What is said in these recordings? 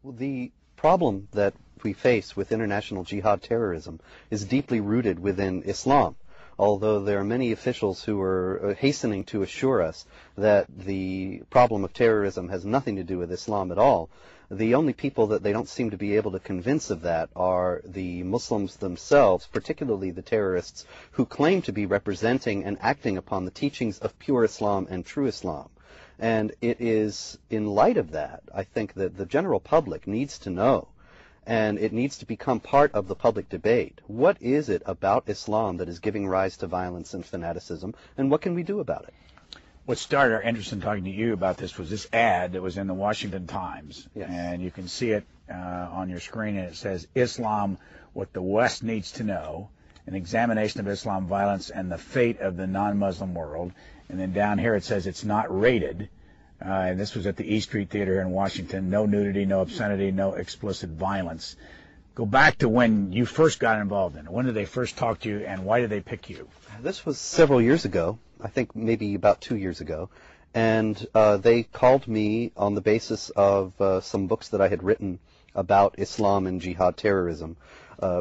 Well, the problem that we face with international jihad terrorism is deeply rooted within Islam, although there are many officials who are hastening to assure us that the problem of terrorism has nothing to do with Islam at all. The only people that they don't seem to be able to convince of that are the Muslims themselves, particularly the terrorists who claim to be representing and acting upon the teachings of pure Islam and true Islam. And it is in light of that, I think, that the general public needs to know, and it needs to become part of the public debate. What is it about Islam that is giving rise to violence and fanaticism, and what can we do about it? What started our interest in talking to you about this was this ad that was in the Washington Times. Yes. And you can see it on your screen, and it says, Islam, What the West Needs to Know, an examination of Islam violence and the fate of the non-Muslim world. And then down here it says it's not rated. And this was at the E Street Theater in Washington. No nudity, no obscenity, no explicit violence. Go back to when you first got involved in it. When did they first talk to you, and why did they pick you? This was several years ago. I think maybe about 2 years ago. And they called me on the basis of some books that I had written about Islam and jihad terrorism.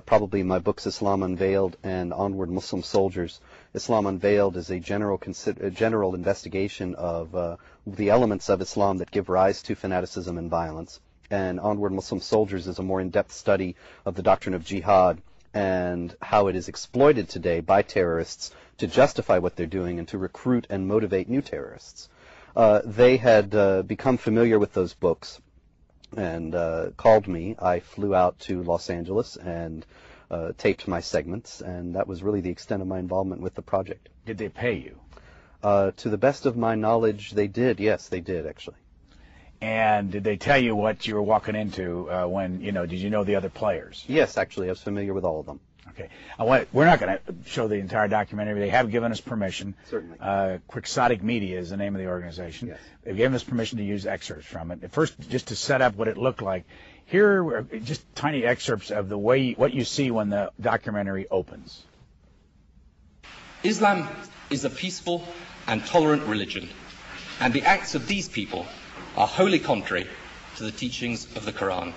Probably my books Islam Unveiled and Onward Muslim Soldiers. Islam Unveiled is a general investigation of the elements of Islam that give rise to fanaticism and violence. And Onward Muslim Soldiers is a more in-depth study of the doctrine of jihad and how it is exploited today by terrorists to justify what they're doing and to recruit and motivate new terrorists. They had become familiar with those books and called me. I flew out to Los Angeles and taped my segments, and that was really the extent of my involvement with the project. Did they pay you? To the best of my knowledge, they did. Yes, they did, actually. And did they tell you what you were walking into when, did you know the other players? Yes, actually, I was familiar with all of them. Okay. We're not going to show the entire documentary. They have given us permission. Certainly. Quixotic Media is the name of the organization. Yes. They've given us permission to use excerpts from it. First, just to set up what it looked like, here are just tiny excerpts of what you see when the documentary opens. Islam is a peaceful and tolerant religion, and the acts of these people are wholly contrary to the teachings of the Quran.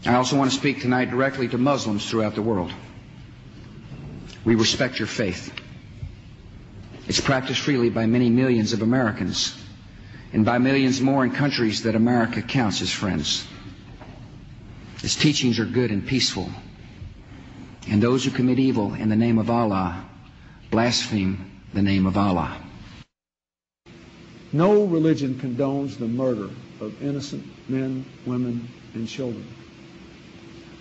I also want to speak tonight directly to Muslims throughout the world. We respect your faith. It's practiced freely by many millions of Americans, and by millions more in countries that America counts as friends. Its teachings are good and peaceful, and those who commit evil in the name of Allah blaspheme the name of Allah. No religion condones the murder of innocent men, women, and children.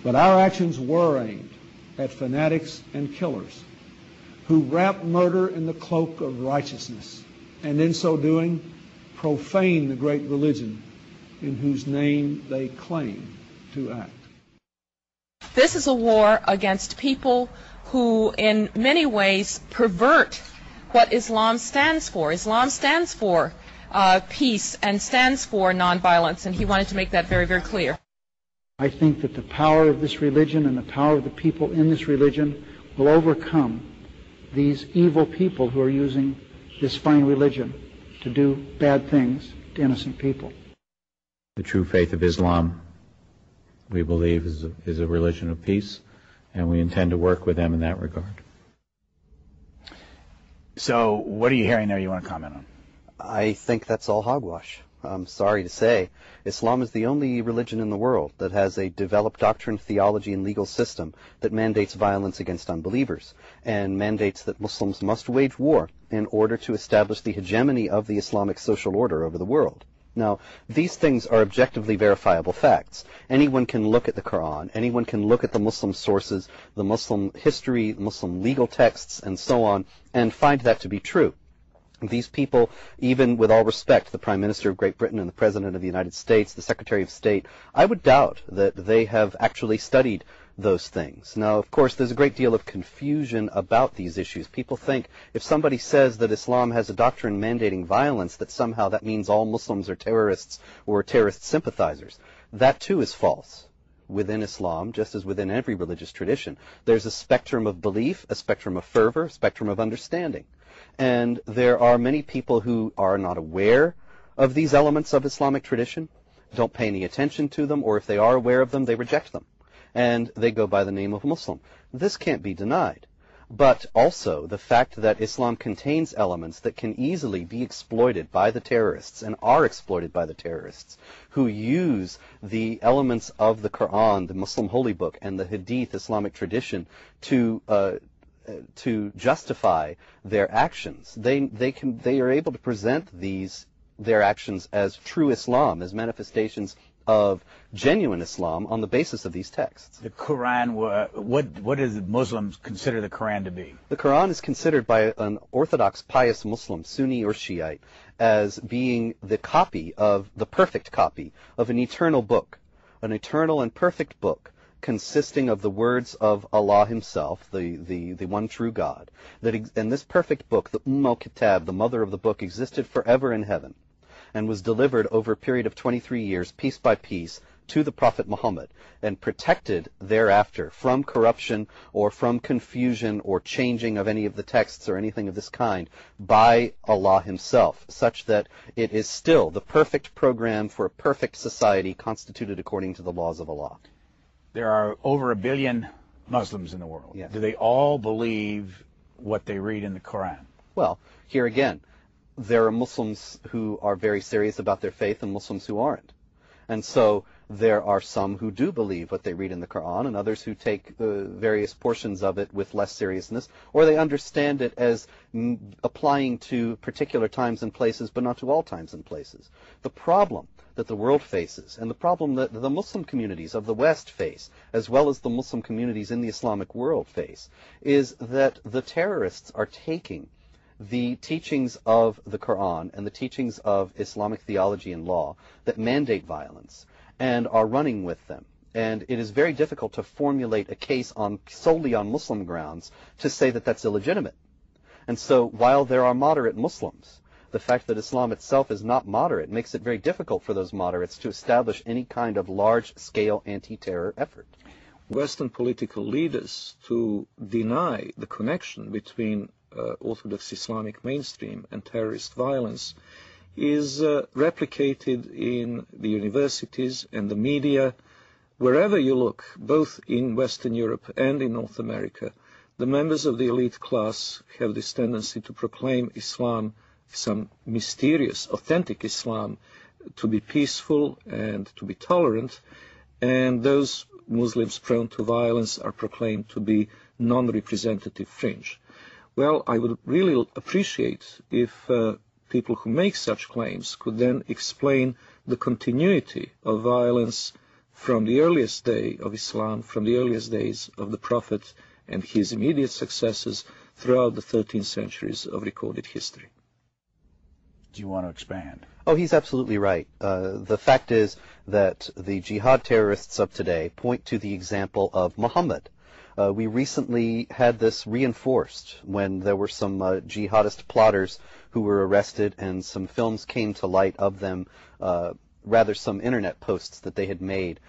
But our actions were aimed at fanatics and killers who wrap murder in the cloak of righteousness, and in so doing profane the great religion in whose name they claim to act. This is a war against people who in many ways pervert what Islam stands for. Islam stands for peace and stands for nonviolence, and he wanted to make that very, very clear. I think that the power of this religion and the power of the people in this religion will overcome these evil people who are using this fine religion to do bad things to innocent people. The true faith of Islam, we believe, is a religion of peace, and we intend to work with them in that regard. So what are you hearing there you want to comment on? I think that's all hogwash. I'm sorry to say. Islam is the only religion in the world that has a developed doctrine, theology, and legal system that mandates violence against unbelievers and mandates that Muslims must wage war in order to establish the hegemony of the Islamic social order over the world. Now, these things are objectively verifiable facts. Anyone can look at the Quran, anyone can look at the Muslim sources, the Muslim history, Muslim legal texts, and so on, and find that to be true. These people, even with all respect, the Prime Minister of Great Britain and the President of the United States, the Secretary of State, I would doubt that they have actually studied those things. Now, of course, there's a great deal of confusion about these issues. People think if somebody says that Islam has a doctrine mandating violence, that somehow that means all Muslims are terrorists or terrorist sympathizers. That, too, is false. Within Islam, just as within every religious tradition, there's a spectrum of belief, a spectrum of fervor, a spectrum of understanding. And there are many people who are not aware of these elements of Islamic tradition. don't pay any attention to them, or if they are aware of them, they reject them. And they go by the name of Muslim. This can't be denied. But also the fact that Islam contains elements that can easily be exploited by the terrorists and are exploited by the terrorists who use the elements of the Quran, the Muslim holy book, and the Hadith Islamic tradition to justify their actions. They are able to present their actions as true Islam, as manifestations of genuine Islam on the basis of these texts. The Quran, what do Muslims consider the Quran to be? The Quran is considered by an Orthodox pious Muslim, Sunni or Shiite, as being the perfect copy of an eternal book, an eternal and perfect book consisting of the words of Allah Himself, the one true God. And this perfect book, the al-Kitab, the mother of the book, existed forever in heaven, and was delivered over a period of 23 years, piece by piece, to the Prophet Muhammad, and protected thereafter from corruption or from confusion or changing of any of the texts or anything of this kind by Allah Himself, such that it is still the perfect program for a perfect society constituted according to the laws of Allah. There are over 1 billion Muslims in the world. Yes. Do they all believe what they read in the Quran? Well, here again, there are Muslims who are very serious about their faith and Muslims who aren't. And so there are some who do believe what they read in the Quran and others who take various portions of it with less seriousness, or they understand it as applying to particular times and places but not to all times and places. The problem that the world faces, and the problem that the Muslim communities of the West face, as well as the Muslim communities in the Islamic world face, is that the terrorists are taking the teachings of the Quran and the teachings of Islamic theology and law that mandate violence and are running with them. And it is very difficult to formulate a case solely on Muslim grounds to say that that's illegitimate. And so while there are moderate Muslims, the fact that Islam itself is not moderate makes it very difficult for those moderates to establish any kind of large-scale anti-terror effort. Western political leaders to deny the connection between Orthodox Islamic mainstream and terrorist violence is replicated in the universities and the media. Wherever you look, both in Western Europe and in North America, the members of the elite class have this tendency to proclaim Islam, some mysterious, authentic Islam, to be peaceful and to be tolerant, and those Muslims prone to violence are proclaimed to be non-representative fringe. Well, I would really appreciate if people who make such claims could then explain the continuity of violence from the earliest day of Islam, from the earliest days of the Prophet and his immediate successors throughout the 13 centuries of recorded history. Do you want to expand? Oh, he's absolutely right. The fact is that the jihad terrorists of today point to the example of Muhammad. We recently had this reinforced when there were some jihadist plotters who were arrested, and some films came to light of them, some internet posts that they had made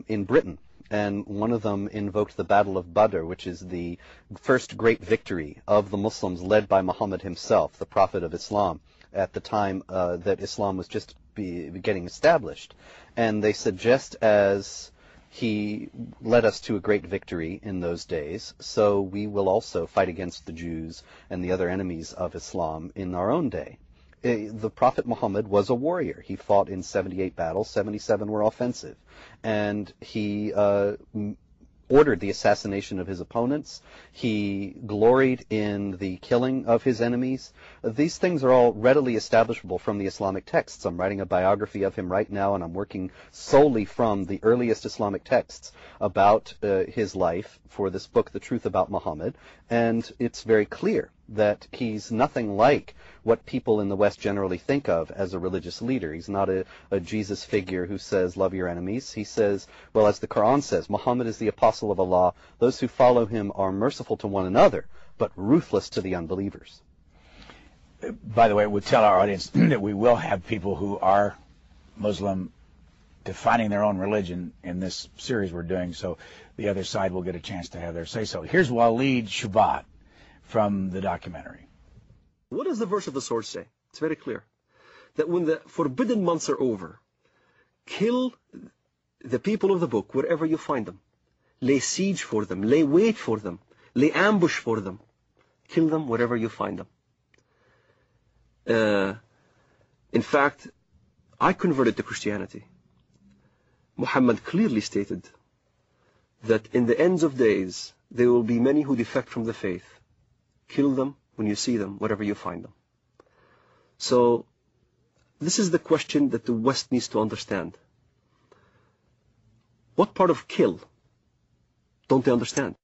in Britain. And one of them invoked the Battle of Badr, which is the first great victory of the Muslims led by Muhammad himself, the Prophet of Islam, at the time that Islam was just getting established. And they said, just as he led us to a great victory in those days, so we will also fight against the Jews and the other enemies of Islam in our own day. The Prophet Muhammad was a warrior. He fought in 78 battles, 77 were offensive. And he ordered the assassination of his opponents. He gloried in the killing of his enemies. These things are all readily establishable from the Islamic texts. I'm writing a biography of him right now, and I'm working solely from the earliest Islamic texts about his life for this book, The Truth About Muhammad. And it's very clear that he's nothing like what people in the West generally think of as a religious leader. He's not a Jesus figure who says, love your enemies. He says, well, as the Quran says, Muhammad is the apostle of Allah. Those who follow him are merciful to one another, but ruthless to the unbelievers. By the way, we'll tell our audience that we will have people who are Muslim defining their own religion in this series we're doing, so the other side will get a chance to have their say-so. Here's Waleed Shoebat from the documentary. What does the verse of the sword say? It's very clear. That when the forbidden months are over Kill the people of the book wherever you find them. Lay siege for them. Lay wait for them. Lay ambush for them. Kill them wherever you find them. In fact, I converted to Christianity. Muhammad clearly stated that in the ends of days, there will be many who defect from the faith. Kill them when you see them, wherever you find them. So, this is the question that the West needs to understand. What part of kill don't they understand?